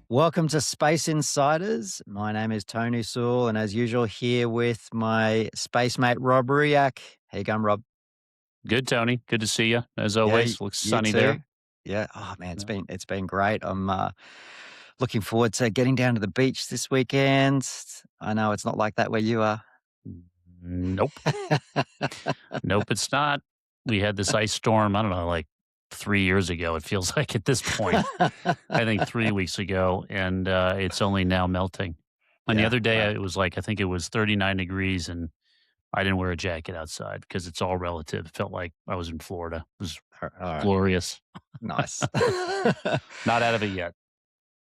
Welcome to Space Insiders. My name is Tony Sewell, and as usual, here with my space mate Rob Ruyak. How you going, Rob? Good, Tony. Good to see you. As Yeah, always, looks you sunny too. there. Yeah. Oh man, it's Yeah. been great. I'm looking forward to getting down to the beach this weekend. I know it's not like that where you are. Nope. Nope, it's not. We had this ice storm, I don't know, like 3 years ago, it feels like at this point. I think 3 weeks ago, and, it's only now melting. And the Yeah. other day, Wow. it was like I think it was 39 degrees, and I didn't wear a jacket outside because it's all relative. It felt like I was in Florida. It was All right. glorious. Nice. Not out of it yet.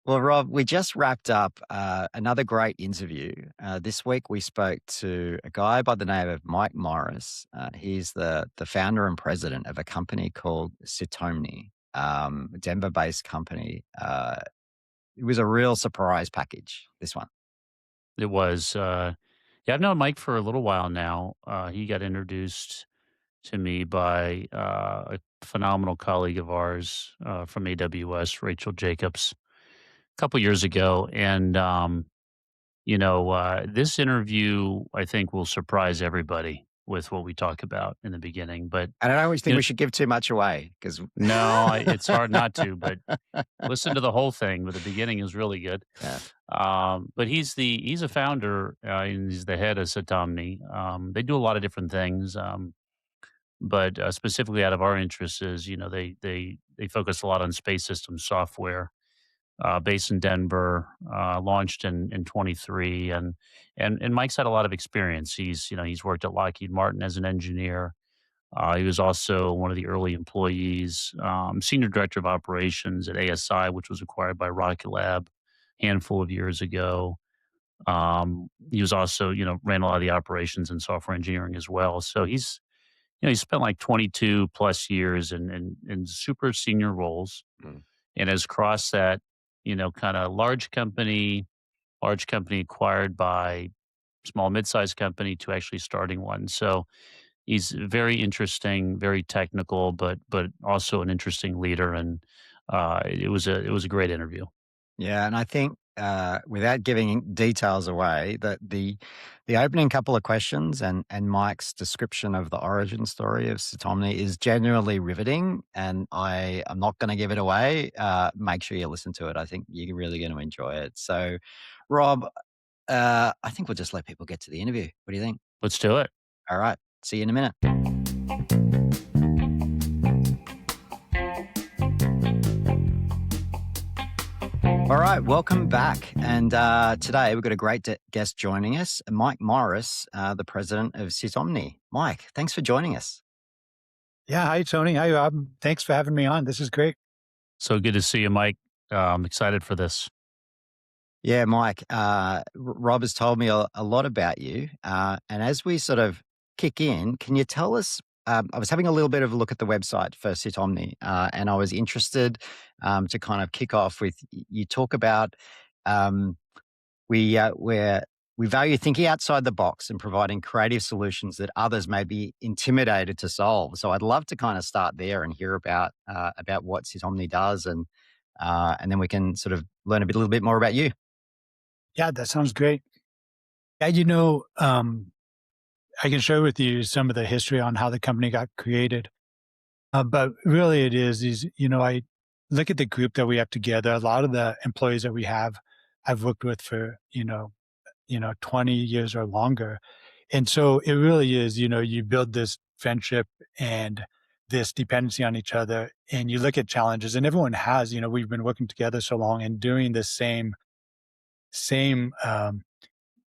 Well, Rob, we just wrapped up another great interview. This week, we spoke to a guy by the name of Mike Morris. He's the founder and president of a company called Sitomni, a Denver-based company. It was a real surprise package, this one. It was, yeah, I've known Mike for a little while now. He got introduced to me by a phenomenal colleague of ours from AWS, Rachel Jacobs, a couple years ago. And, this interview, I think, will surprise everybody with what we talk about in the beginning. But, And I don't always think you know, we should give too much away because, no, it's hard not to, but listen to the whole thing. But the beginning is really good. yeah, But he's a founder and he's the head of Satomni. They do a lot of different things. But specifically out of our interests is, they focus a lot on space system software, based in Denver, launched in 23, and Mike's had a lot of experience. He's worked at Lockheed Martin as an engineer. He was also one of the early employees, senior director of operations at ASI, which was acquired by Rocket Lab a handful of years ago. He was also, ran a lot of the operations and software engineering as well. So he spent like 22 plus years in super senior roles mm, and has crossed that, kind of large company acquired by small mid-sized company to actually starting one. So he's very interesting, very technical, but also an interesting leader. And it was a great interview. yeah, and I think without giving details away, that the opening couple of questions and Mike's description of the origin story of Sitomni is genuinely riveting, and I'm not going to give it away. Make sure you listen to it. I think you're really going to enjoy it. So, Rob, I think we'll just let people get to the interview. What do you think? Let's do it. All right. See you in a minute. All right, welcome back. And today we've got a great guest joining us, Mike Morris, the president of Sitomni. Mike, thanks for joining us. Yeah. Hi, Tony. Hi, Rob. Thanks for having me on. This is great. So good to see you, Mike. I'm excited for this. Yeah, Mike, Rob has told me a lot about you. And as we sort of kick in, can you tell us? I was having a little bit of a look at the website for Sitomni, and I was interested to kind of kick off with you talk about um, where we value thinking outside the box and providing creative solutions that others may be intimidated to solve. So I'd love to kind of start there and hear about what Sitomni does, and then we can sort of learn a little bit more about you. Yeah, that sounds great. Yeah, I can share with you some of the history on how the company got created. But really, I look at the group that we have together. A lot of the employees that we have, I've worked with for 20 years or longer, and so it really is. You build this friendship and this dependency on each other, and you look at challenges, and everyone has. We've been working together so long and doing the same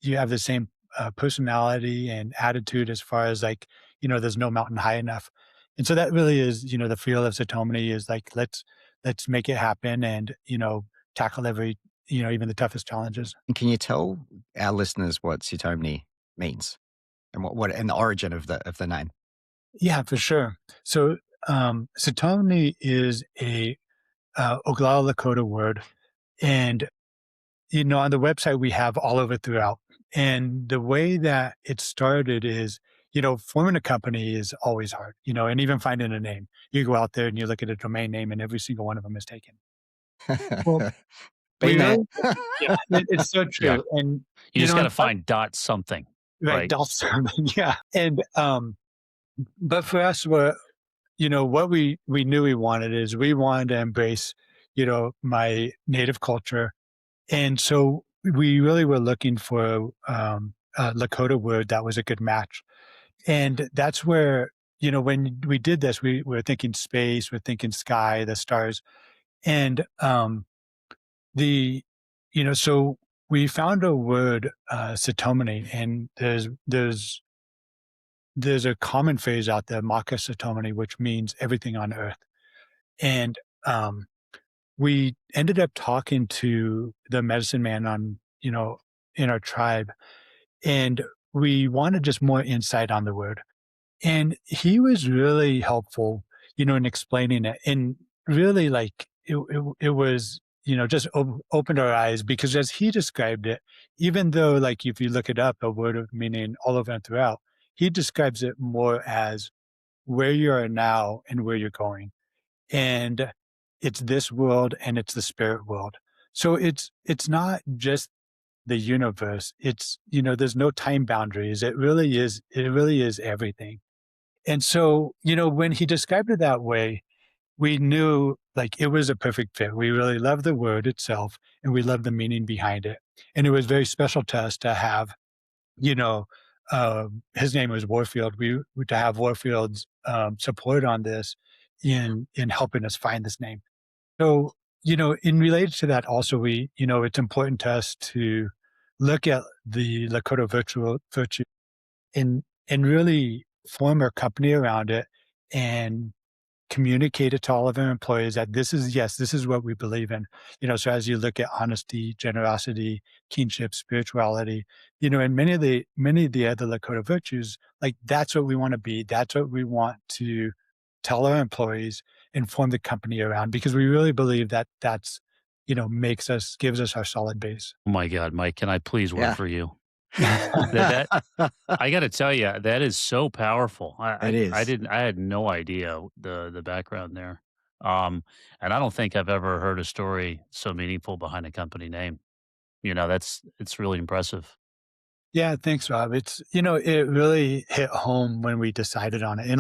you have the same personality and attitude as far as like there's no mountain high enough, and so that really is the feel of Satomni is like let's make it happen and tackle every even the toughest challenges. And can you tell our listeners what Sitomni means and what and the origin of the name? Yeah, for sure. So Satomni is a Oglala Lakota word, and on the website we have all of it throughout. And the way that it started is, forming a company is always hard, and even finding a name. You go out there and you look at a domain name and every single one of them is taken. Well, Been We there. really yeah, it's so Yeah. true, and, You just in gotta fact find dot something, right, right? Dolph yeah, and, but for us, what we knew we wanted is we wanted to embrace, my native culture, and so we really were looking for, a Lakota word that was a good match, and that's where, when we did this, we were thinking space, we're thinking sky, the stars, and, the so we found a word, Sitomni, and there's a common phrase out there, Maka Satomni, which means everything on earth. And um, we ended up talking to the medicine man in our tribe, and we wanted just more insight on the word. And he was really helpful, in explaining it. And really, like, it was, just opened our eyes because as he described it, even though, like, if you look it up, a word of meaning all over and throughout, he describes it more as where you are now and where you're going. And it's this world and it's the spirit world. So it's not just the universe. It's, there's no time boundaries. It really is everything. And so, when he described it that way, we knew like it was a perfect fit. We really loved the word itself and we loved the meaning behind it. And it was very special to us to have, you know, his name was Warfield. To have Warfield's support on this in helping us find this name. So, in related to that, also it's important to us to look at the Lakota virtue and really form our company around it and communicate it to all of our employees that this is what we believe in. So as you look at honesty, generosity, kinship, spirituality, and many of the other Lakota virtues, like that's what we want to be. That's what we want to tell our employees and form the company around because we really believe that that's gives us our solid base. Oh my god, Mike, can I please work Yeah. for you? That I gotta tell you, that is so powerful. It is. I had no idea the background there. And I don't think I've ever heard a story so meaningful behind a company name. It's really impressive. Yeah, thanks, Rob. It really hit home when we decided on it. And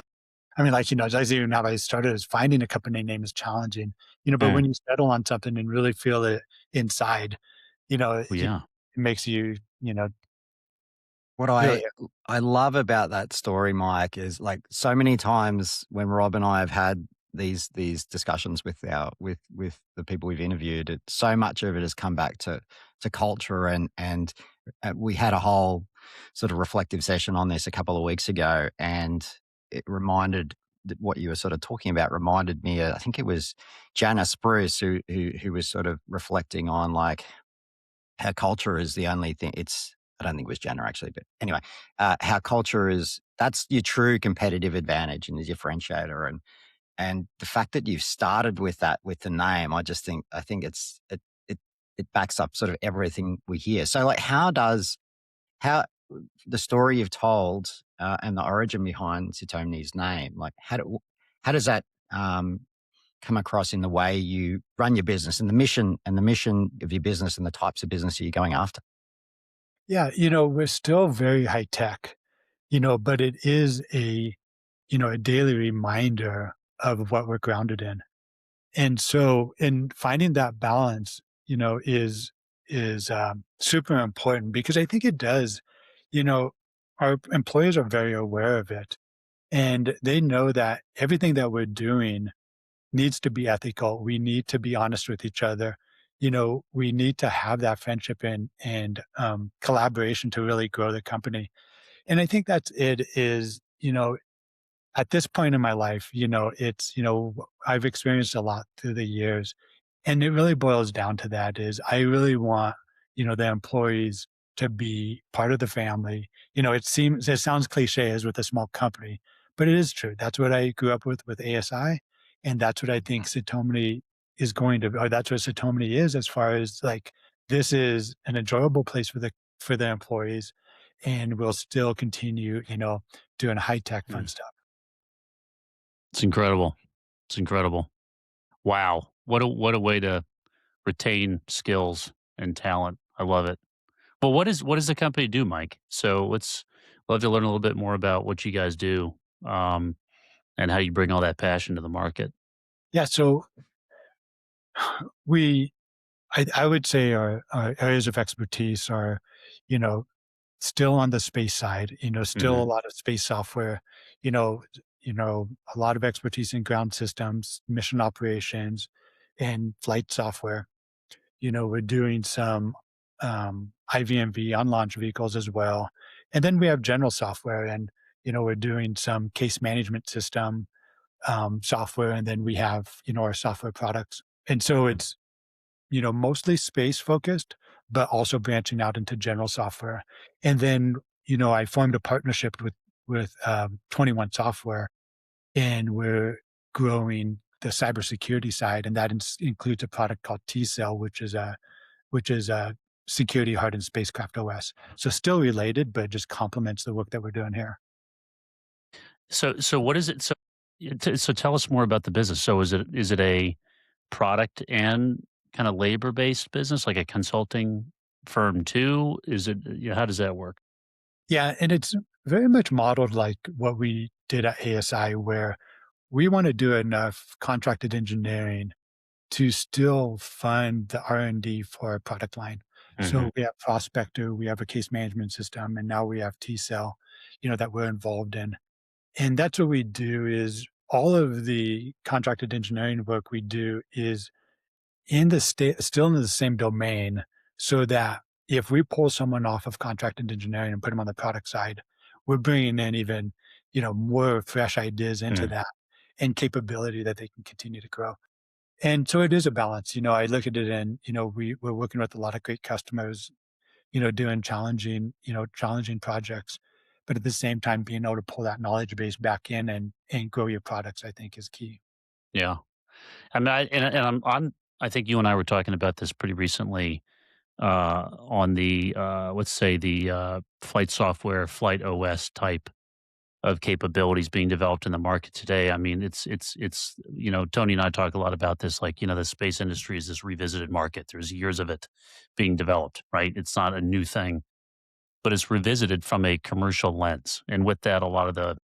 I mean, like, as even how I started is finding a company name is challenging, but Mm. when you settle on something and really feel it inside, Well, it yeah. makes you, What really, I love about that story, Mike, is like so many times when Rob and I have had these discussions with with the people we've interviewed, so much of it has come back to culture and we had a whole sort of reflective session on this a couple of weeks ago, and it reminded what you were sort of talking about reminded me. I think it was Jana Spruce who was sort of reflecting on like how culture is the only thing. I don't think it was Jenna actually, but anyway, how culture is that's your true competitive advantage and the differentiator, and the fact that you've started with that with the name, I think it backs up sort of everything we hear. So like, how the story you've told and the origin behind Sitomni's name, like how does that come across in the way you run your business and the mission of your business and the types of business you're going after? yeah, we're still very high tech, but it is a daily reminder of what we're grounded in. And so in finding that balance, is super important because I think it does, you know, our employees are very aware of it and they know that everything that we're doing needs to be ethical. We need to be honest with each other. We need to have that friendship and collaboration to really grow the company. And I think that's it is, at this point in my life, I've experienced a lot through the years. And it really boils down to that is I really want, the employees to be part of the family. It sounds cliche as with a small company, but it is true. That's what I grew up with ASI. And that's what I think Satomni is going to, or that's what Satomni is as far as like, this is an enjoyable place for the employees. And we'll still continue, doing high tech fun Mm. stuff. It's incredible. It's incredible. Wow. What a way to retain skills and talent. I love it. Well, what does the company do, Mike? So let's love to learn a little bit more about what you guys do, um, and how you bring all that passion to the market. Yeah, so we I would say our areas of expertise are, you know, still on the space side, still a Hmm. lot of space software, you know, a lot of expertise in ground systems, mission operations, and flight software. We're doing some IVMV on launch vehicles as well. And then we have general software and, we're doing some case management system software. And then we have, our software products. And so it's, mostly space focused, but also branching out into general software. And then, I formed a partnership with 21 Software, and we're growing the cybersecurity side, and that includes a product called T Cell, which is a security hardened spacecraft OS. So still related, but just complements the work that we're doing here. So what is it? So tell us more about the business. So is it a product and kind of labor based business, like a consulting firm too? Is it? How does that work? Yeah, and it's very much modeled like what we did at ASI, where we want to do enough contracted engineering to still fund the R&D for our product line. Hmm. So we have Prospector, we have a case management system, and now we have T Cell, that we're involved in. And that's what we do is all of the contracted engineering work we do is in the state, still in the same domain, so that if we pull someone off of contracted engineering and put them on the product side, we're bringing in even, more fresh ideas into Mm, that and capability that they can continue to grow. And so it is a balance. I look at it and, we're working with a lot of great customers, doing challenging projects. But at the same time, being able to pull that knowledge base back in and grow your products, I think is key. yeah, I mean, I think you and I were talking about this pretty recently on the let's say the flight software, flight OS type of capabilities being developed in the market today. I mean, it's Tony and I talk a lot about this. Like, the space industry is this revisited market. There's years of it being developed, right? It's not a new thing, but it's revisited from a commercial lens, and with that, a lot of the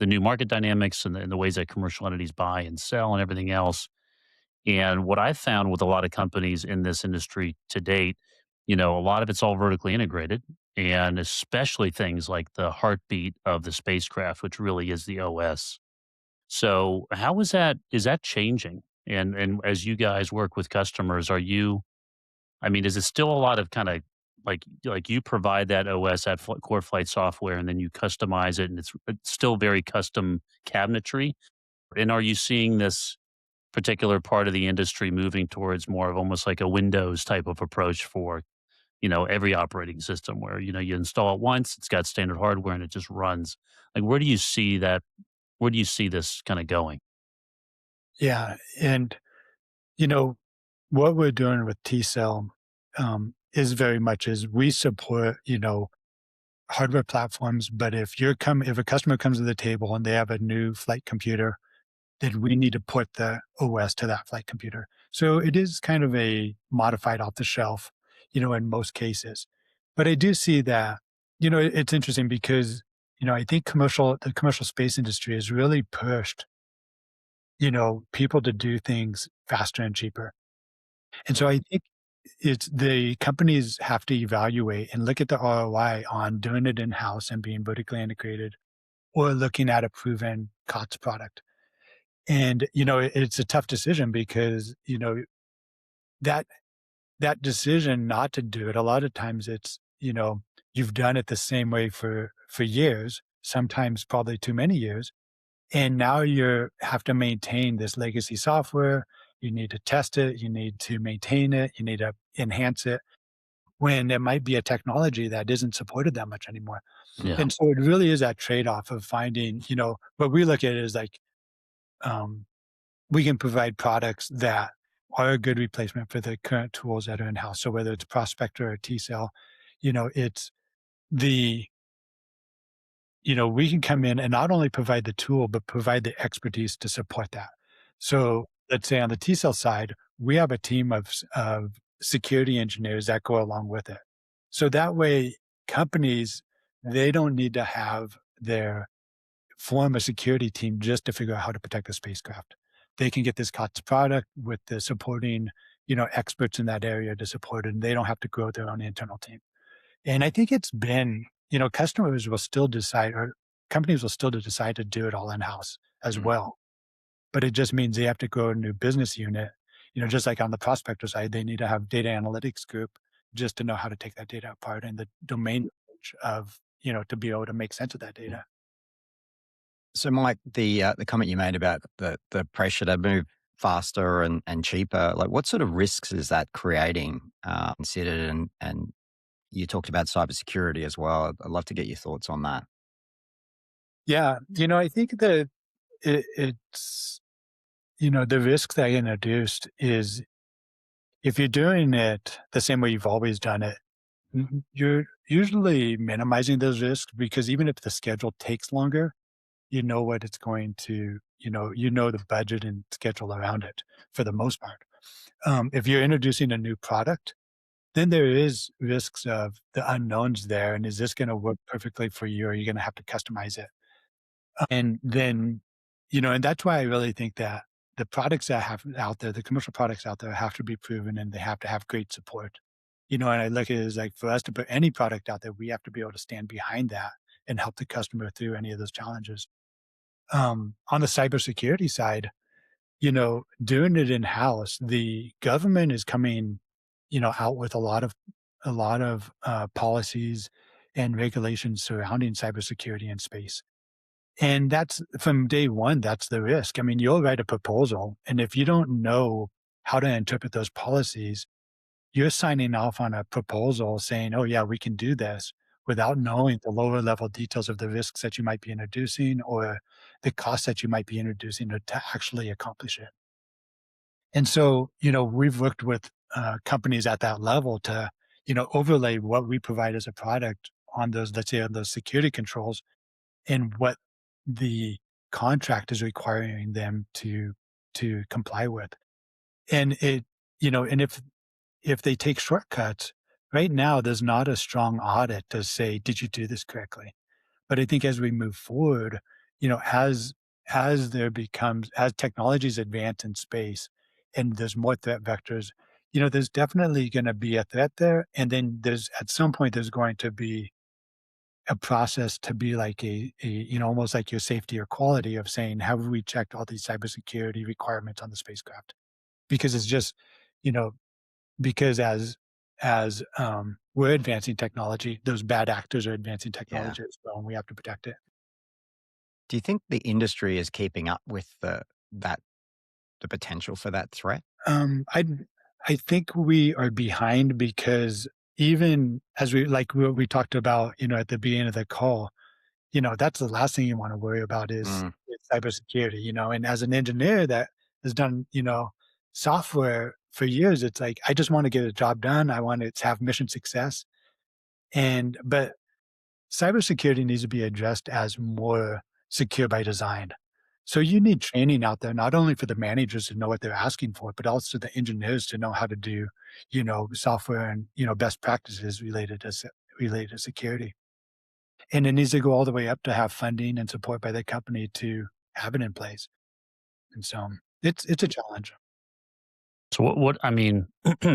new market dynamics and the ways that commercial entities buy and sell and everything else. And what I've found with a lot of companies in this industry to date, a lot of it's all vertically integrated, and especially things like the heartbeat of the spacecraft, which really is the OS. So how is that changing? And as you guys work with customers, I mean, is it still a lot of kind of like you provide that OS, that core flight software, and then you customize it, and it's still very custom cabinetry? And are you seeing this particular part of the industry moving towards more of almost like a Windows type of approach for, every operating system where, you install it once, it's got standard hardware and it just runs. Like, where do you see this kind of going? Yeah. And, you know, what we're doing with T Cell is very much is we support, hardware platforms, but if a customer comes to the table and they have a new flight computer, then we need to put the OS to that flight computer. So it is kind of a modified off the shelf, in most cases. But I do see that, it's interesting because, I think the commercial space industry has really pushed, people to do things faster and cheaper. And so I think it's the companies have to evaluate and look at the ROI on doing it in house and being vertically integrated or looking at a proven COTS product. And, it's a tough decision because, that that decision not to do it, a lot of times it's, you've done it the same way for years, sometimes probably too many years. And now you have to maintain this legacy software. You need to test it, you need to maintain it, you need to enhance it when it might be a technology that isn't supported that much anymore. Yeah. And so it really is that trade-off of finding, what we look at is like, um, we can provide products that are a good replacement for the current tools that are in-house. So whether it's Prospector or T Cell, it's the we can come in and not only provide the tool, but provide the expertise to support that. So let's say on the T Cell side, we have a team of security engineers that go along with it. So that way, companies, they don't need to have their form a security team just to figure out how to protect the spacecraft. They can get this COTS product with the supporting, experts in that area to support it, and they don't have to grow their own internal team. And I think it's been, customers will still decide, or companies will still decide to do it all in-house as Mm. well. But it just means they have to grow a new business unit. Just like on the prospector side, they need to have data analytics group just to know how to take that data apart and the domain knowledge of, to be able to make sense of that data. So, Mike, the comment you made about the pressure to move faster and cheaper, like what sort of risks is that creating? Considered, and you talked about cybersecurity as well. I'd love to get your thoughts on that. Yeah. I think that it's, the risk that I introduced is if you're doing it the same way you've always done it, you're usually minimizing those risks because even if the schedule takes longer, you know what it's going to, the budget and schedule around it for the most part. If you're introducing a new product, then there is risks of the unknowns there. And is this going to work perfectly for you? Or are you going to have to customize it? And then, and that's why I really think that the products that have out there, the commercial products out there have to be proven and they have to have great support. And I look at it as like for us to put any product out there, we have to be able to stand behind that and help the customer through any of those challenges. On the cybersecurity side, doing it in house, the government is coming, out with a lot of policies and regulations surrounding cybersecurity in space. And that's from day one, that's the risk. I mean, you'll write a proposal, and if you don't know how to interpret those policies, you're signing off on a proposal saying, "Oh, yeah, we can do this," without knowing the lower level details of the risks that you might be introducing or the costs that you might be introducing to actually accomplish it. And so, we've worked with companies at that level to, overlay what we provide as a product on those, let's say, on those security controls and what the contract is requiring them to comply with. And and if they take shortcuts, right now there's not a strong audit to say, did you do this correctly? But I think as we move forward, as technologies advance in space and there's more threat vectors, there's definitely going to be a threat there. And then there's at some point there's going to be a process to be like almost like your safety or quality of saying, have we checked all these cybersecurity requirements on the spacecraft? Because it's just, you know, because we're advancing technology, those bad actors are advancing Yeah. technology as well, and we have to protect it. Do you think the industry is keeping up with that the potential for that threat? Um, I I think we are behind because even as we talked about, at the beginning of the call, that's the last thing you want to worry about Mm, is cybersecurity, and as an engineer that has done, software for years, it's like I just want to get a job done. I want it to have mission success. But cybersecurity needs to be addressed as more secure by design. So you need training out there, not only for the managers to know what they're asking for, but also the engineers to know how to do, software and, best practices related to security. And it needs to go all the way up to have funding and support by the company to have it in place. And so it's a challenge. So what I mean,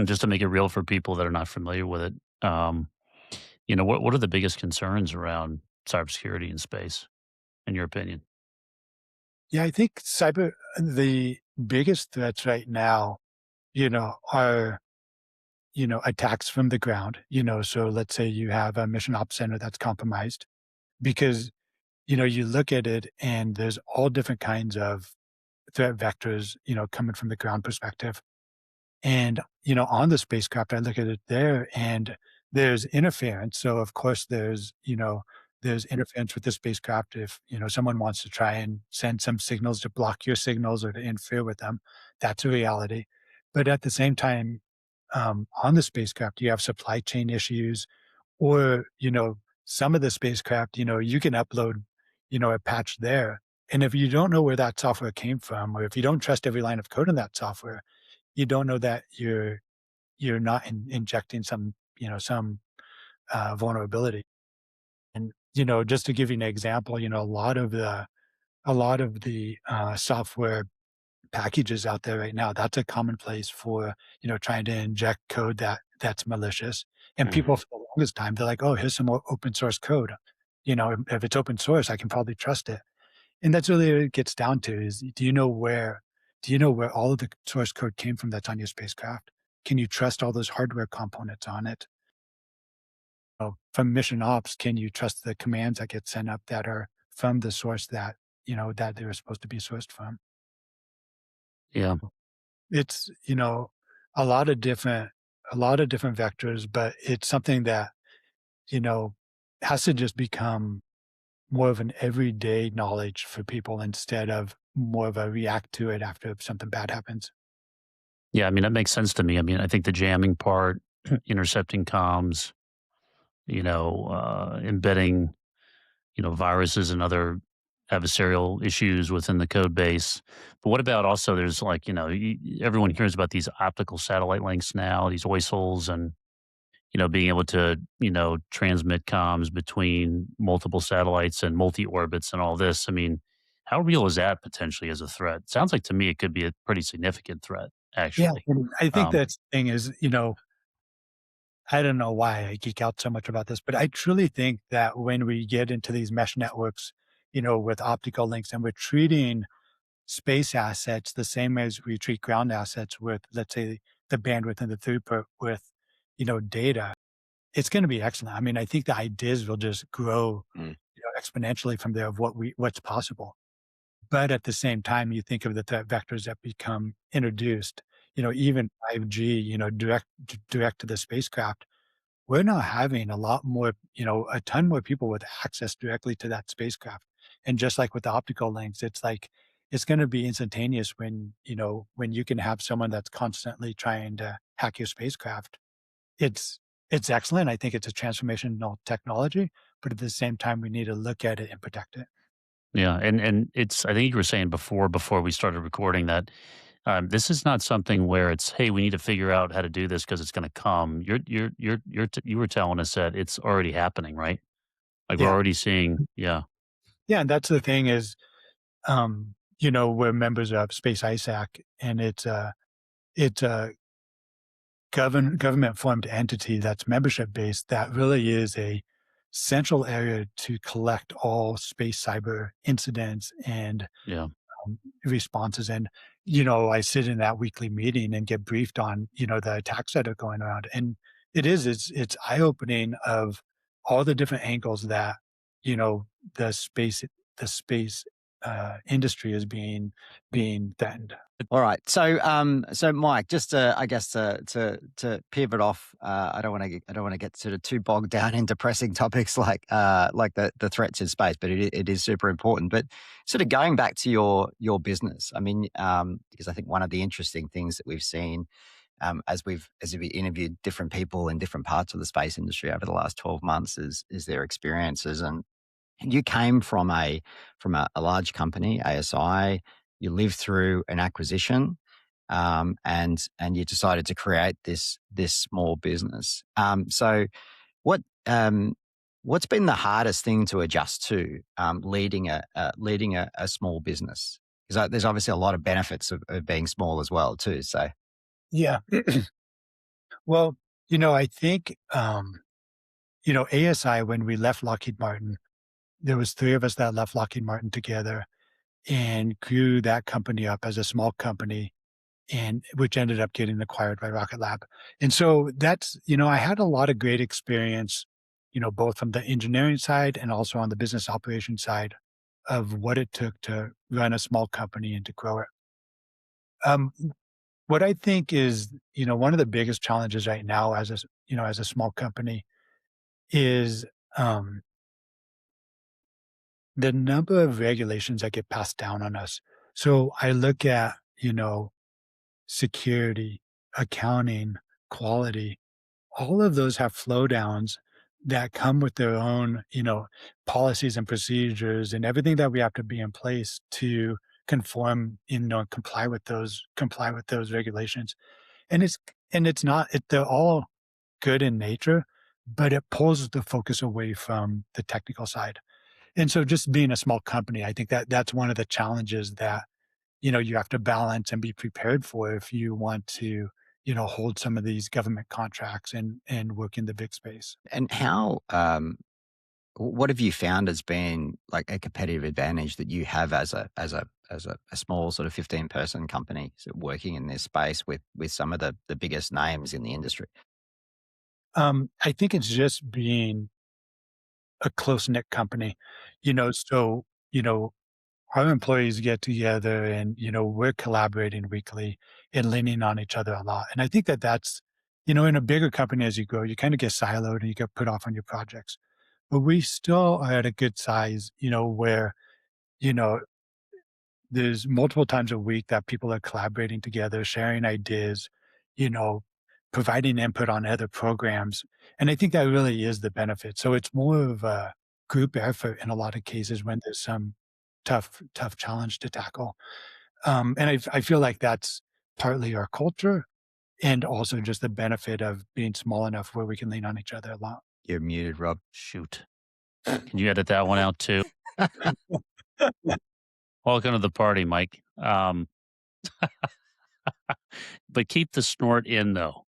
just to make it real for people that are not familiar with it, what are the biggest concerns around cybersecurity in space, in your opinion? Yeah, I think the biggest threats right now, are attacks from the ground, so let's say you have a mission ops center that's compromised because, you look at it and there's all different kinds of threat vectors, coming from the ground perspective. And, on the spacecraft, I look at it there and there's interference. So of course there's interference with the spacecraft if, someone wants to try and send some signals to block your signals or to interfere with them. That's a reality. But at the same time, on the spacecraft, you have supply chain issues or, some of the spacecraft, you can upload, a patch there. And if you don't know where that software came from, or if you don't trust every line of code in that software, you don't know that you're not injecting some, some vulnerability. And, just to give you an example, a lot of the software packages out there right now, that's a commonplace for, trying to inject code that's malicious. And Mhm. people for the longest time, they're like, "Oh, here's some open source code. If it's open source, I can probably trust it." And that's really what it gets down to is, do you know where all of the source code came from that's on your spacecraft? Can you trust all those hardware components on it? From mission ops, can you trust the commands that get sent up that are from the source that they were supposed to be sourced from? Yeah. It's, a lot of different a lot of different vectors, but it's something that, you know, has to just become more of an everyday knowledge for people instead of more of a react to it after something bad happens. Yeah, I mean, that makes sense to me. I mean, I think the jamming part, intercepting comms, embedding, viruses and other adversarial issues within the code base. But what about also there's like, everyone hears about these optical satellite links now, these OISLs and, being able to, transmit comms between multiple satellites and multi orbits and all this. I mean, how real is that potentially as a threat? Sounds like to me it could be a pretty significant threat, Yeah, actually. and I think Um, that's the thing is, I don't know why I geek out so much about this, but I truly think that when we get into these mesh networks, with optical links and we're treating space assets the same as we treat ground assets with, let's say, the bandwidth and the throughput with, data, it's going to be excellent. I mean, I think the ideas will just grow, Mm. exponentially from there of what's possible. But at the same time, you think of the threat vectors that become introduced, even 5G, direct to the spacecraft. We're now having a lot more, a ton more people with access directly to that spacecraft. And just like with the optical links, it's like it's going to be instantaneous when you can have someone that's constantly trying to hack your spacecraft. It's it's excellent. I think it's a transformational technology, but at the same time, we need to look at it and protect it. yeah, and it's I think you were saying before we started recording that this is not something where it's hey we need to figure out how to do this because it's going to come. You were telling us that it's already happening, right? Like we're Yeah, already seeing, yeah, yeah. And that's the thing is, we're members of Space ISAC, and it's a government formed entity that's membership based that really is a central area to collect all space cyber incidents and yeah. responses. And, I sit in that weekly meeting and get briefed on, the attacks that are going around. And it's eye opening of all the different angles that, you know, the space, the space industry is being threatened. All right. So Mike, just I guess to pivot off, I don't want to get sort of too bogged down in depressing topics like the threats in space, but it is super important. But sort of going back to your business, I mean, because I think one of the interesting things that we've seen as we interviewed different people in different parts of the space industry over the last 12 months is their experiences. And you came from a large company, ASI. You lived through an acquisition, and you decided to create this small business. So what what's been the hardest thing to adjust to leading a small business? Because there's obviously a lot of benefits of being small as well too. So Yeah. Well, I think, ASI, when we left Lockheed Martin, there was three of us that left Lockheed Martin together and grew that company up as a small company, and which ended up getting acquired by Rocket Lab. And so that's, I had a lot of great experience, both from the engineering side and also on the business operation side of what it took to run a small company and to grow it. Um, what I think is, one of the biggest challenges right now as a small company is um, the number of regulations that get passed down on us. So I look at, security, accounting, quality, all of those have flow downs that come with their own, policies and procedures and everything that we have to be in place to conform, comply with those regulations. And it's not they're all good in nature, but it pulls the focus away from the technical side. And so just being a small company, I think that that's one of the challenges that, you have to balance and be prepared for if you want to, hold some of these government contracts and work in the big space. And what have you found as being like a competitive advantage that you have as a small sort of 15-person company working in this space with some of the biggest names in the industry? I think it's just being a close-knit company, so, our employees get together and, we're collaborating weekly and leaning on each other a lot. And I think that that's, in a bigger company as you grow, you kind of get siloed and you get put off on your projects. But we still are at a good size, where, you know, there's multiple times a week that people are collaborating together, sharing ideas, you know, providing input on other programs. And I think that really is the benefit. So it's more of a group effort in a lot of cases when there's some tough challenge to tackle. And I feel like that's partly our culture and also just the benefit of being small enough where we can lean on each other a lot. You're muted, Rob. Shoot. Can you edit that one out too? Welcome to the party, Mike. But keep the snort in though.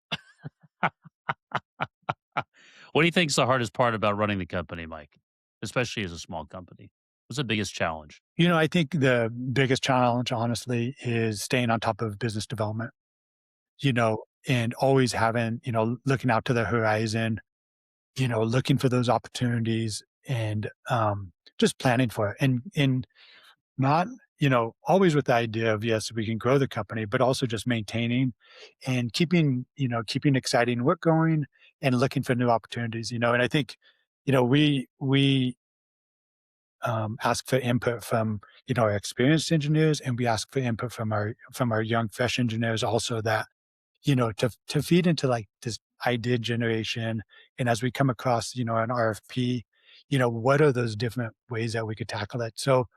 What do you think is the hardest part about running the company, Mike? Especially as a small company. What's the biggest challenge? I think the biggest challenge, honestly, is staying on top of business development, and always having, looking out to the horizon, looking for those opportunities and just planning for it. And not, always with the idea of, yes, we can grow the company, but also just maintaining and keeping exciting work going and looking for new opportunities, and I think, we ask for input from our experienced engineers, and we ask for input from our young fresh engineers also that to feed into like this idea generation. And as we come across, an RFP, what are those different ways that we could tackle it? So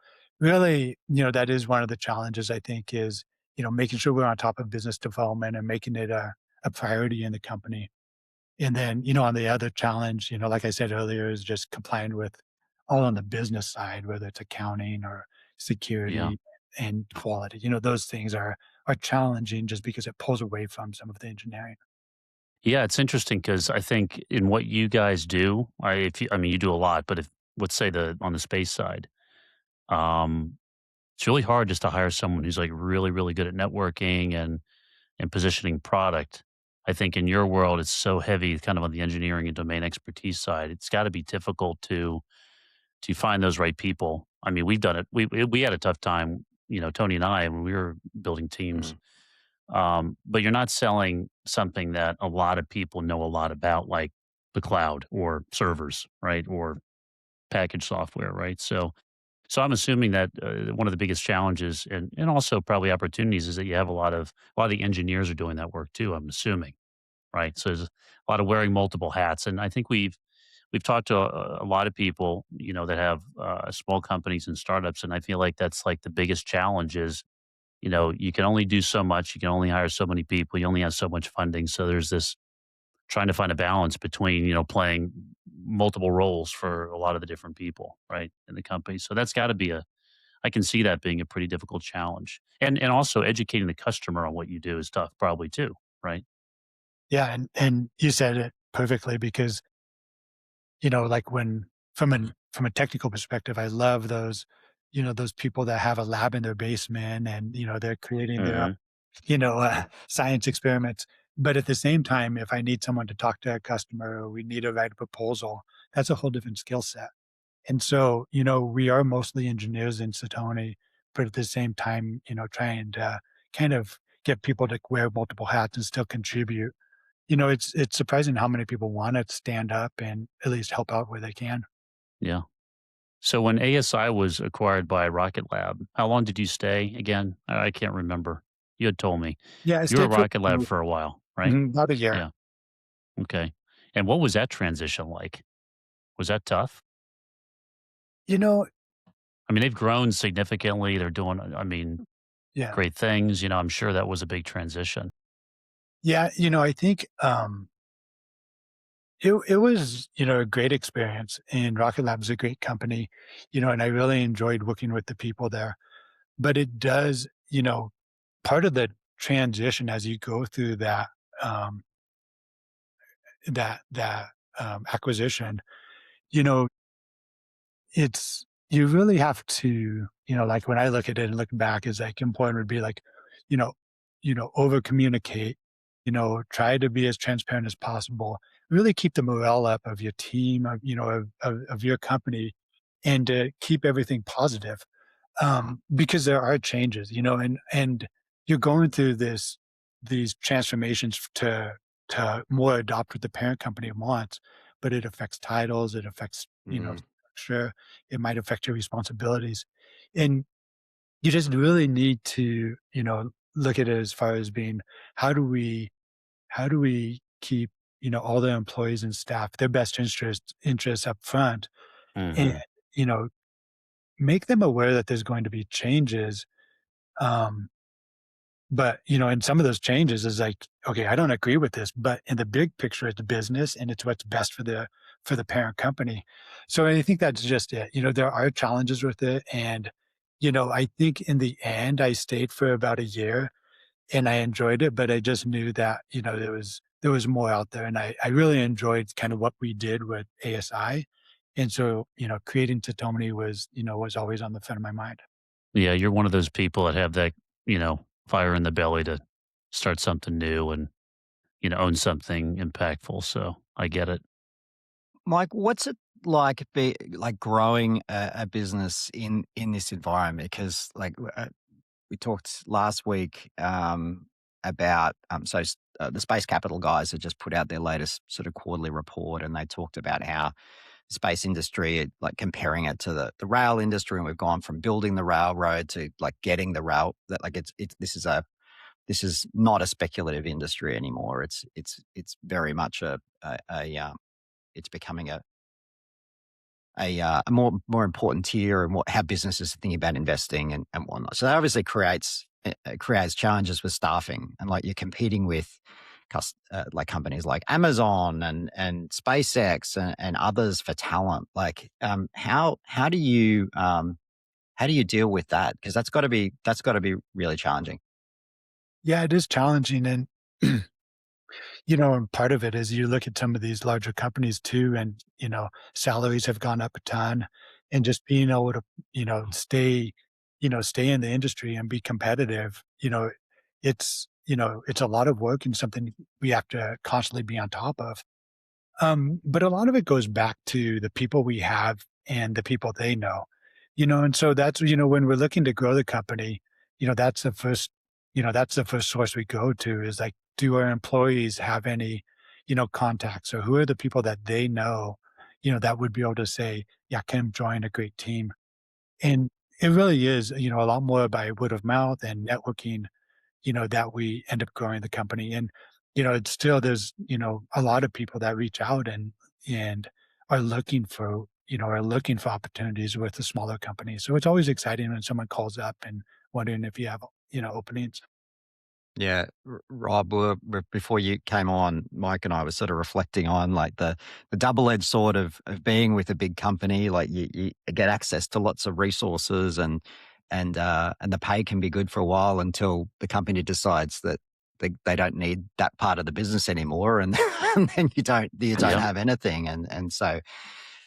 really, that is one of the challenges I think is, making sure we're on top of business development and making it a priority in the company. And then, on the other challenge, like I said earlier, is just complying with all on the business side, whether it's accounting or Yeah. security and quality. Those things are challenging just because it pulls away from some of the engineering. Yeah, it's interesting because I think in what you guys do, I mean, you do a lot, but if let's say on the space side, um, it's really hard just to hire someone who's like really, really good at networking and positioning product. I think in your world, it's so heavy, kind of on the engineering and domain expertise side. It's got to be difficult to find those right people. I mean, we've done it. We had a tough time, Tony and I, when we were building teams. Mm. But you're not selling something that a lot of people know a lot about, like the cloud or servers, right, or package software, right? So I'm assuming that one of the biggest challenges and also probably opportunities is that you have a lot of the engineers are doing that work too. I'm assuming, right? So there's a lot of wearing multiple hats, and I think we've talked to a lot of people, that have small companies and startups, and I feel like that's like the biggest challenge is, you can only do so much, you can only hire so many people, you only have so much funding. So there's this trying to find a balance between, playing multiple roles for a lot of the different people, right, in the company. So that's got to be I can see that being a pretty difficult challenge, and also educating the customer on what you do is tough, probably too, right? Yeah, and you said it perfectly because like when from a technical perspective, I love those, those people that have a lab in their basement and, they're creating their own, Hmm. science experiments. But at the same time, if I need someone to talk to a customer or we need to write a proposal, that's a whole different skill set. And so, we are mostly engineers in Satoni, but at the same time, trying to kind of get people to wear multiple hats and still contribute. It's surprising how many people wanna stand up and at least help out where they can. Yeah. So when ASI was acquired by Rocket Lab, how long did you stay again? I can't remember. You had told me. Yeah, I You were at stayed for Rocket Lab for a while, right? about a year. Yeah. Okay. And what was that transition like? Was that tough? You know, I mean, they've grown significantly. They're doing, I mean, Yeah. great things. I'm sure that was a big transition. Yeah, I think, it was, a great experience, and Rocket Lab is a great company, and I really enjoyed working with the people there. But it does, part of the transition as you go through um, acquisition, you know, it's you really have to, like when I look at it and look back, is like important would be like, you know, over communicate, try to be as transparent as possible. Really keep the morale up of your team, of your company, and to keep everything positive. Because there are changes, and you're going through these transformations to more adopt what the parent company wants, but it affects titles, it affects, Mm. structure, it might affect your responsibilities. And you just really need to, look at it as far as being how do we keep, all the employees and staff, their best interests up front, and, Hmm. you know, make them aware that there's going to be changes. Um, but, and some of those changes is like, okay, I don't agree with this, but in the big picture, it's business and it's what's best for the parent company. So I think that's just it. There are challenges with it. And, I think in the end, I stayed for about a year and I enjoyed it, but I just knew that, there was more out there. And I really enjoyed kind of what we did with ASI. And so, creating Sitomni was always on the front of my mind. Yeah, you're one of those people that have that, fire in the belly to start something new and, own something impactful. So I get it. Mike, what's it like growing a business in this environment? Because we talked last week about the Space Capital guys had just put out their latest sort of quarterly report, and they talked about how the space industry, like comparing it to the rail industry, and we've gone from building the railroad to like getting the rail. That like it's this is not a speculative industry anymore. It's very much it's becoming a more important tier and how businesses are thinking about investing and whatnot. So that obviously creates challenges with staffing, and like you're competing with like companies like Amazon and SpaceX and others for talent. Like, how do you deal with that? Because that's got to be really challenging. Yeah, it is challenging. And and part of it is you look at some of these larger companies too, and, salaries have gone up a ton, and just being able to, stay in the industry and be competitive, it's a lot of work and something we have to constantly be on top of. But a lot of it goes back to the people we have and the people they know, and so that's, when we're looking to grow the company, that's the first source we go to is like, do our employees have any, contacts, or who are the people that they know, that would be able to say, yeah, come join a great team. And it really is, a lot more by word of mouth and networking, that we end up growing the company. And, it's still there's, a lot of people that reach out and are looking for opportunities with the smaller companies. So it's always exciting when someone calls up and wondering if you have, openings. Yeah, Rob, before you came on, Mike and I were sort of reflecting on like the double-edged sword of being with a big company. Like you get access to lots of resources and the pay can be good for a while until the company decides that they don't need that part of the business anymore, and, and then you don't Yep. have anything. And so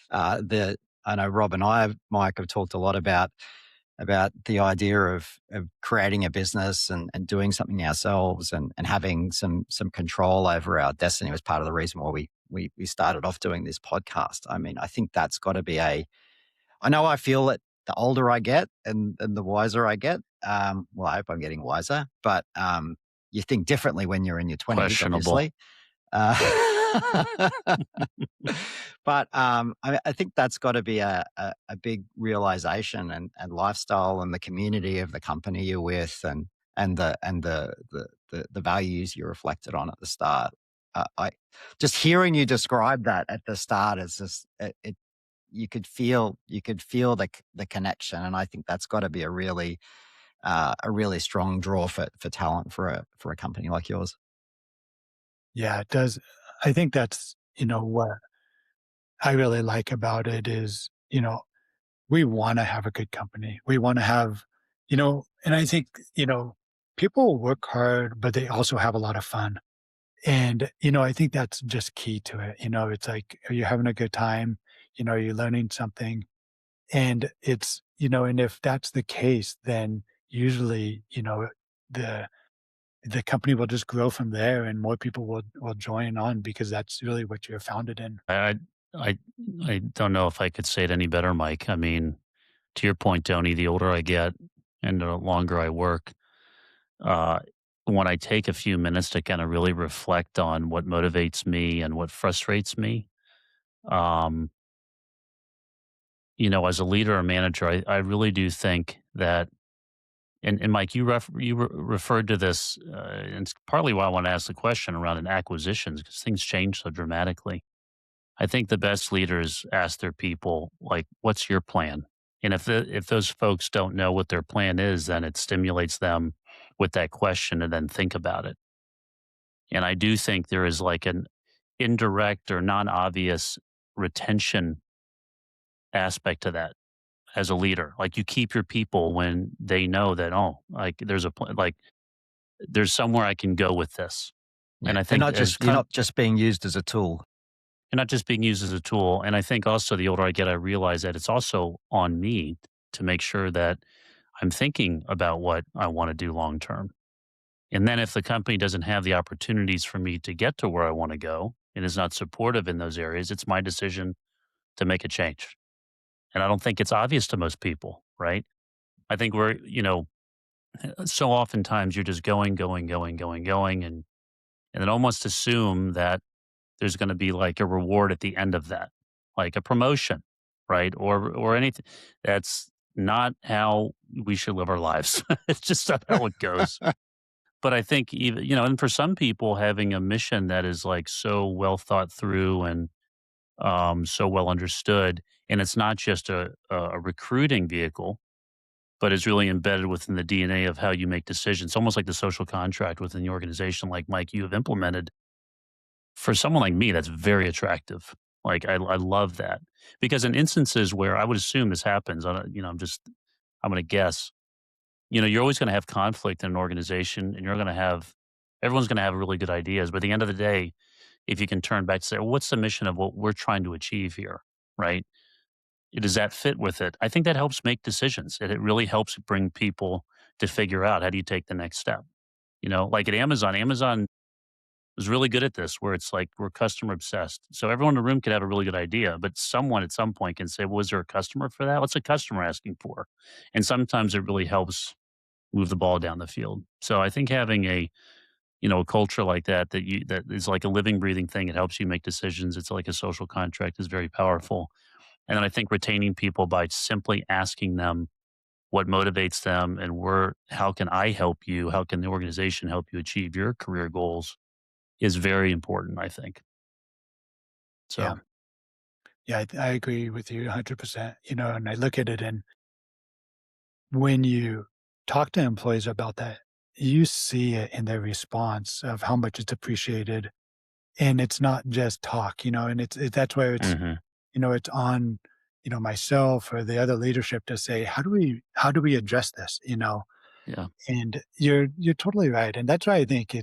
the I know Rob and Mike, have talked a lot about the idea of creating a business and doing something ourselves and having some control over our destiny was part of the reason why we started off doing this podcast. I mean, I think that's got to be I know I feel it the older I get and the wiser I get. Well, I hope I'm getting wiser, but you think differently when you're in your 20s, Questionable. obviously. But I think that's got to be a big realization and lifestyle and the community of the company you're with and the values you reflected on at the start. I just hearing you describe that at the start is just you could feel the connection, and I think that's got to be a really strong draw for talent for a company like yours. Yeah, it does. I think that's, what I really like about it is, we want to have a good company. We want to have, and I think, people work hard, but they also have a lot of fun. And, I think that's just key to it. It's like, are you having a good time? Are you learning something? And and if that's the case, then usually, the the company will just grow from there and more people will join on because that's really what you're founded in. I I I don't know if I could say it any better, Mike. I mean, to your point, Tony, the older I get and the longer I work, uh, when I take a few minutes to kind of really reflect on what motivates me and what frustrates me, um, as a leader or manager, I really do think that, and Mike, referred to this, and it's partly why I want to ask the question around in acquisitions because things change so dramatically. I think the best leaders ask their people, like, "What's your plan?" And if those folks don't know what their plan is, then it stimulates them with that question and then think about it. And I do think there is like an indirect or non-obvious retention aspect to that as a leader. Like you keep your people when they know that, oh, like there's a plan, like there's somewhere I can go with this. Yeah, And I think you're not just being used as a tool. you're not just being used as a tool. And I think also the older I get, I realize that it's also on me to make sure that I'm thinking about what I want to do long term. And then if the company doesn't have the opportunities for me to get to where I want to go and is not supportive in those areas, it's my decision to make a change. And I don't think it's obvious to most people, right? I think so oftentimes you're just going, going, going, going, going, and then almost assume that there's going to be like a reward at the end of that, like a promotion, right? Or anything. That's not how we should live our lives. It's just not how it goes. But I think even, and for some people having a mission that is like so well thought through and so well understood, and it's not just a recruiting vehicle, but is really embedded within the DNA of how you make decisions, almost like the social contract within the organization, like Mike, you have implemented. For someone like me, that's very attractive. Like I love that because in instances where I would assume this happens, I'm going to guess. You're always going to have conflict in an organization, and everyone's going to have really good ideas. But at the end of the day, if you can turn back to say, well, what's the mission of what we're trying to achieve here, right? Does that fit with it? I think that helps make decisions, and it really helps bring people to figure out how do you take the next step. Like at Amazon was really good at this, where it's like we're customer obsessed. So everyone in the room could have a really good idea, but someone at some point can say, "Well, is there a customer for that? What's a customer asking for?" And sometimes it really helps move the ball down the field. So I think having a culture like that is like a living, breathing thing. It helps you make decisions. It's like a social contract is very powerful. And then I think retaining people by simply asking them what motivates them and how can I help you? How can the organization help you achieve your career goals is very important, I think. Yeah. So, Yeah, I agree with you 100%. And I look at it, and when you talk to employees about that, you see it in their response of how much it's appreciated. And it's not just talk, and that's where mhm, it's on, myself or the other leadership to say, how do we address this, yeah, And you're totally right. And that's why I think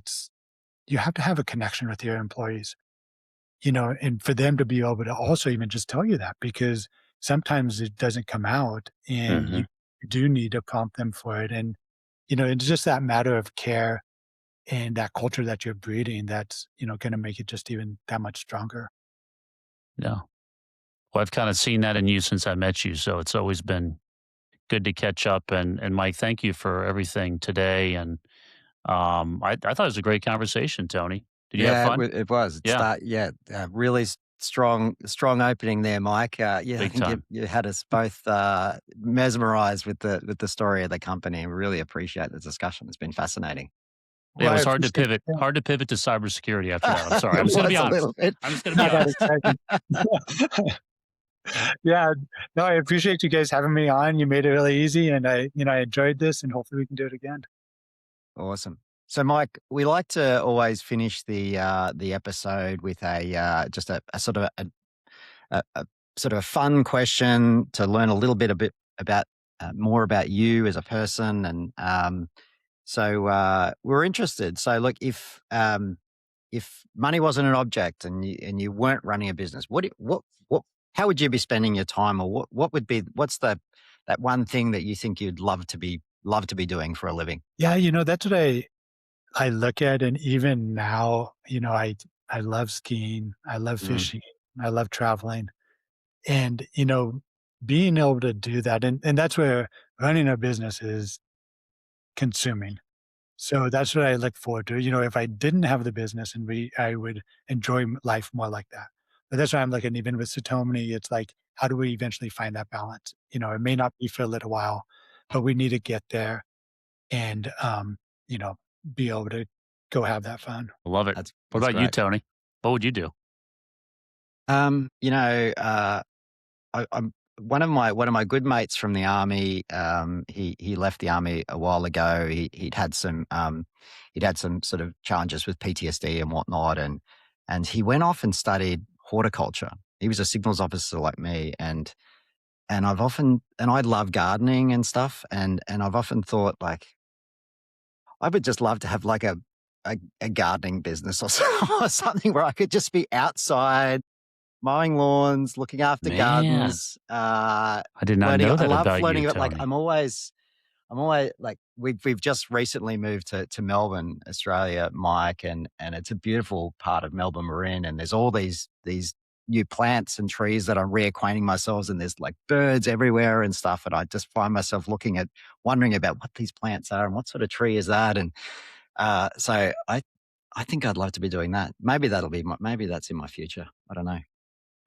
you have to have a connection with your employees, and for them to be able to also even just tell you that because sometimes it doesn't come out and you mhm, do need to prompt them for it. And, it's just that matter of care and that culture that you're breeding that's, going to make it just even that much stronger. yeah. Well, I've kind of seen that in you since I met you, so it's always been good to catch up. And Mike, thank you for everything today. And I thought it was a great conversation, Tony. Did you have Yeah, fun? it was. Yeah, Really strong opening there, Mike. Yeah, I big think time. you had us both mesmerized with the story of the company. We really appreciate the discussion. It's been fascinating. Yeah, Well, it I was appreciate it. hard to pivot to cybersecurity after that. I'm sorry. I'm It just going to be was a honest. little bit. I'm just going to Not be that honest. exciting. Yeah, no, I appreciate you guys having me on. You made it really easy, and I enjoyed this, and hopefully we can do it again. Awesome. So, Mike, we like to always finish the episode with just a sort of a sort of a fun question to learn a bit about more about you as a person, and we're interested. So, look, if money wasn't an object and you weren't running a business, what how would you be spending your time, or what would be what's the that one thing that you think you'd love to be doing for a living? Yeah, that's what I look at, and even now, I love skiing, I love Mm, fishing, I love traveling, and being able to do that, and that's where running a business is consuming. So that's what I look forward to. If I didn't have the business, and I would enjoy life more like that. But that's why I'm looking, even with Sitomni, it's like, how do we eventually find that balance? It may not be for a little while, but we need to get there and, you know, be able to go have that fun. I love it. What that's about you, great. Tony? What would you do? Um, you know, uh, I'm one of my good mates from the army. He left the army a while ago. He'd had some sort of challenges with PTSD and whatnot, and he went off and studied horticulture. He was a signals officer like me, and I love gardening and stuff, and I've often thought, like, I would just love to have like a gardening business or or something where I could just be outside mowing lawns, looking after Man, gardens, I did not learning. know I that love about you, learning about, like, Tony. I'm always like, we've just recently moved to Melbourne, Australia, Mike, and it's a beautiful part of Melbourne we're in, and there's all these new plants and trees that I'm reacquainting myself, and there's like birds everywhere and stuff, and I just find myself wondering about what these plants are and what sort of tree is that, and so I think I'd love to be doing that. Maybe that's in my future. I don't know.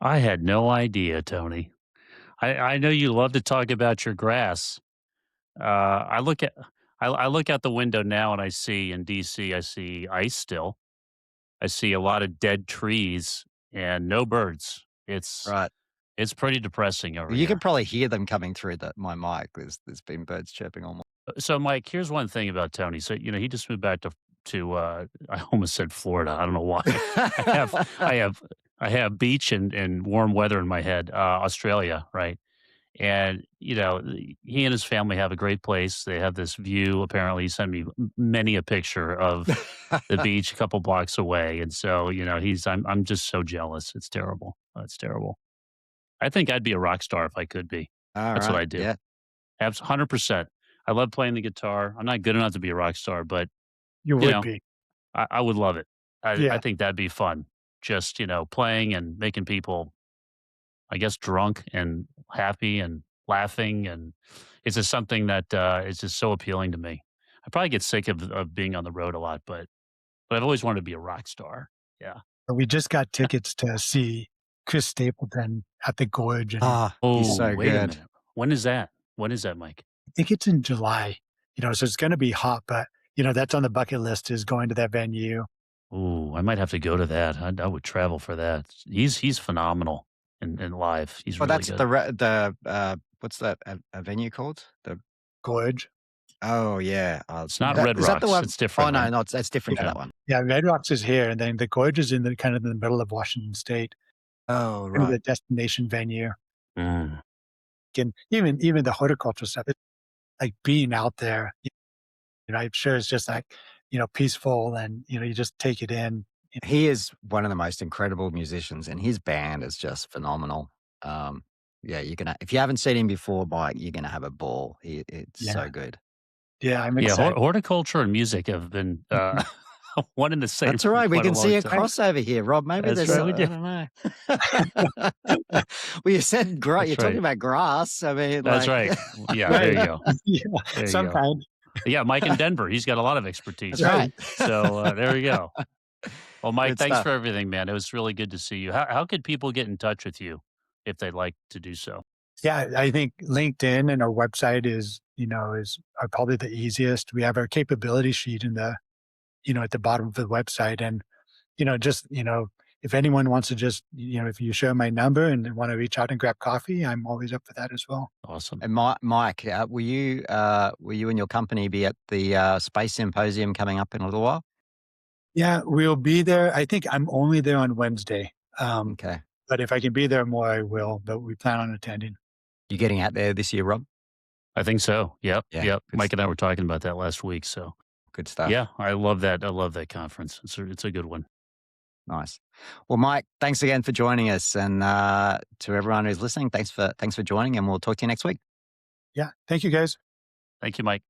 I had no idea, Tony. I know you love to talk about your grass. I look at I look out the window now and I see in DC, I see ice still. I see a lot of dead trees and no birds. Right. It's pretty depressing over You can here. probably hear them coming through my mic. There's been birds chirping all morning. So, Mike, here's one thing about Tony. So, he just moved back to I almost said Florida. I don't know why. I have I have I have beach and warm weather in my head. Australia, right? And he and his family have a great place. They have this view. Apparently, he sent me many a picture of the beach a couple blocks away. And so, I'm just so jealous. It's terrible. It's terrible. I think I'd be a rock star if I could be. All That's what right. I do. Yeah. 100%. I love playing the guitar. I'm not good enough to be a rock star, but You you would know, be. I would love it. I Yeah. think that'd be fun. Just, playing and making people, I guess, drunk and happy and laughing. And it's just something that is just so appealing to me. I probably get sick of being on the road a lot, but I've always wanted to be a rock star. Yeah. We just got tickets to see Chris Stapleton at the Gorge, and Ah, he's Oh, so wait a good. minute. When is that? When is that, Mike? I think it's in July. So it's gonna be hot, but, that's on the bucket list, is going to that venue. Oh, I might have to go to that. I would travel for that. He's phenomenal in live. He's Well, really that's good. what's that a venue called? Gorge. Oh yeah. It's not Red Is that the Rocks. one? It's Oh different, no, right? no, that's different to Yeah. that one. Yeah, Red Rocks is here, and then the Gorge is in the kind of in the middle of Washington State, Oh kind of right. the destination venue. Mm. And even the horticulture stuff, it's like being out there, I'm sure it's just like, peaceful, and, you just take it in. He is one of the most incredible musicians, and his band is just phenomenal. Um, yeah, if you haven't seen him before, Mike, you're gonna have a ball. It's Yeah. so good. Yeah, I'm Yeah, excited. horticulture and music have been one and the same That's all for right. We quite a can long see a time. crossover here, Rob. Maybe That's there's right, we I do. don't know. Well, you said grass. That's You're talking right. about grass. I mean, That's like, right. Yeah, there Right. you go. Yeah, There you some go. kind. Yeah, Mike in Denver, he's got a lot of that's expertise. right. So there we go. Well, Mike, Good thanks stuff. for everything, man. It was really good to see you. How could people get in touch with you if they'd like to do so? Yeah, I think LinkedIn and our website are probably the easiest. We have our capability sheet in the, at the bottom of the website, and, just, if anyone wants to just, if you share my number and they want to reach out and grab coffee, I'm always up for that as well. Awesome. And Mike, will you and your company be at the Space Symposium coming up in a little while? Yeah, we'll be there. I think I'm only there on Wednesday. Okay. But if I can be there more, I will. But we plan on attending. You getting out there this year, Rob? I think so. Yep. Yeah, Yep. good Mike and I were talking about that last week. So Good stuff. yeah, I love that. I love that conference. It's a good one. Nice. Well, Mike, thanks again for joining us, and to everyone who's listening, thanks for joining, and we'll talk to you next week. Yeah. Thank you, guys. Thank you, Mike.